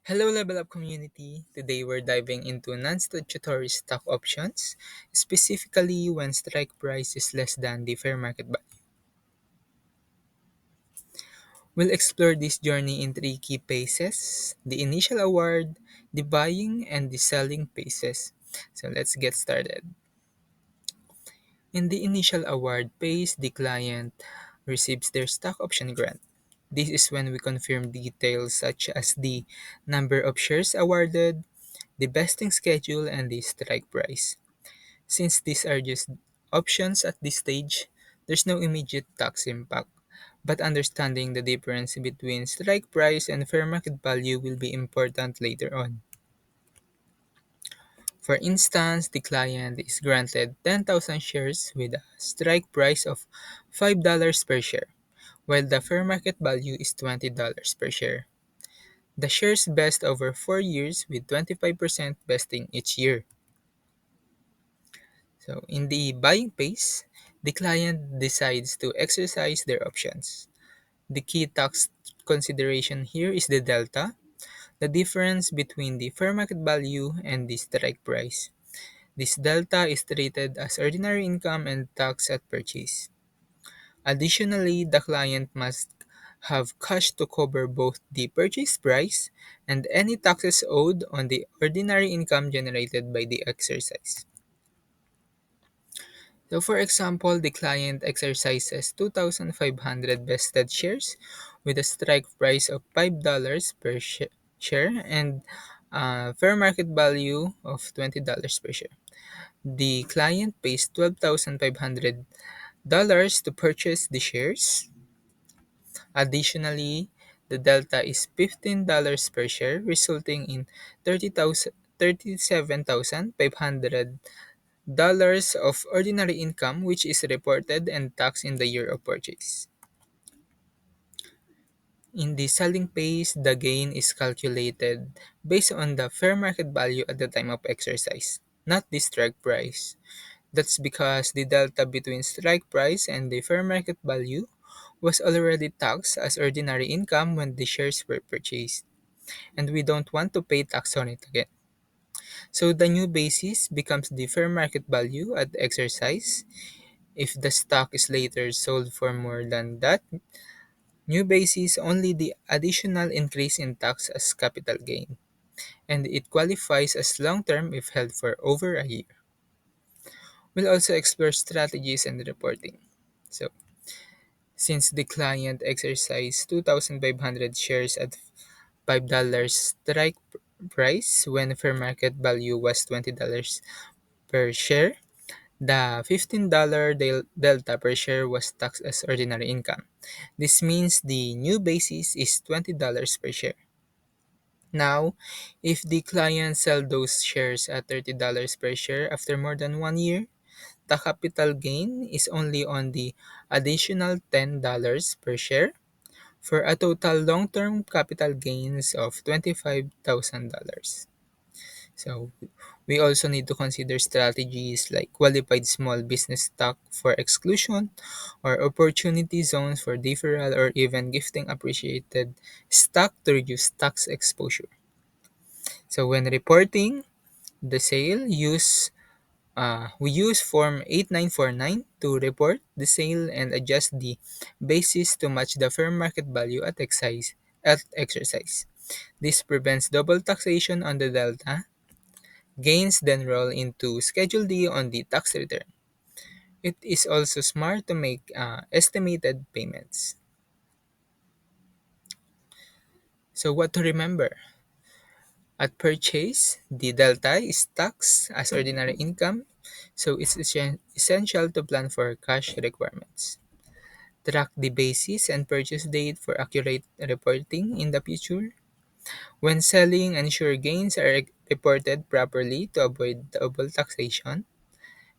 Hello, Level Up community. Today we're diving into non statutory stock options, specifically when strike price is less than the fair market value. We'll explore this journey in three key phases: the initial award, the buying, and the selling phases. So let's get started. In the initial award phase, the client receives their stock option grant. This is when we confirm details such as the number of shares awarded, the vesting schedule, and the strike price. Since these are just options at this stage, there's no immediate tax impact, but understanding the difference between strike price and fair market value will be important later on. For instance, the client is granted 10,000 shares with a strike price of $5 per share, while the fair market value is $20 per share. The shares vest over 4 years with 25% vesting each year. So, in the buying phase, the client decides to exercise their options. The key tax consideration here is the delta, the difference between the fair market value and the strike price. This delta is treated as ordinary income and taxed at purchase. Additionally, the client must have cash to cover both the purchase price and any taxes owed on the ordinary income generated by the exercise. So for example, the client exercises 2,500 vested shares with a strike price of $5 per share and a fair market value of $20 per share. The client pays $12,500 to purchase the shares. Additionally, the delta is $15 per share, resulting in 37,500 dollars of ordinary income which is reported and taxed in the year of purchase. In the selling phase, the gain is calculated based on the fair market value at the time of exercise, not the strike price. That's because the delta between strike price and the fair market value was already taxed as ordinary income when the shares were purchased, and we don't want to pay tax on it again. So the new basis becomes the fair market value at exercise. If the stock is later sold for more than that new basis, only the additional increase in tax as capital gain, and it qualifies as long term if held for over a year. We'll also explore strategies and reporting. So, since the client exercised 2,500 shares at $5 strike price when fair market value was $20 per share, the $15 delta per share was taxed as ordinary income. This means the new basis is $20 per share. Now, if the client sell those shares at $30 per share after more than 1 year, the capital gain is only on the additional $10 per share for a total long-term capital gains of $25,000. So, we also need to consider strategies like qualified small business stock for exclusion or opportunity zones for deferral or even gifting appreciated stock to reduce tax exposure. So, when reporting the sale, we use Form 8949 to report the sale and adjust the basis to match the fair market value at exercise. This prevents double taxation on the delta. Gains then roll into Schedule D on the tax return. It is also smart to make estimated payments. So, what to remember? At purchase, the delta is taxed as ordinary income, so it's essential to plan for cash requirements. Track the basis and purchase date for accurate reporting in the future. When selling, ensure gains are reported properly to avoid double taxation.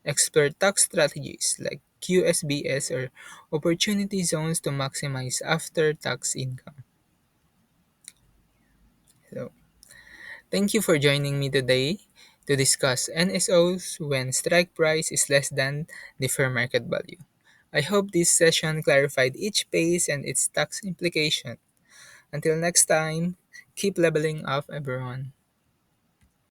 Explore tax strategies like QSBS or opportunity zones to maximize after tax income. So, thank you for joining me today to discuss NSOs when strike price is less than the fair market value. I hope this session clarified each phase and its tax implication. Until next time. Keep leveling up, everyone.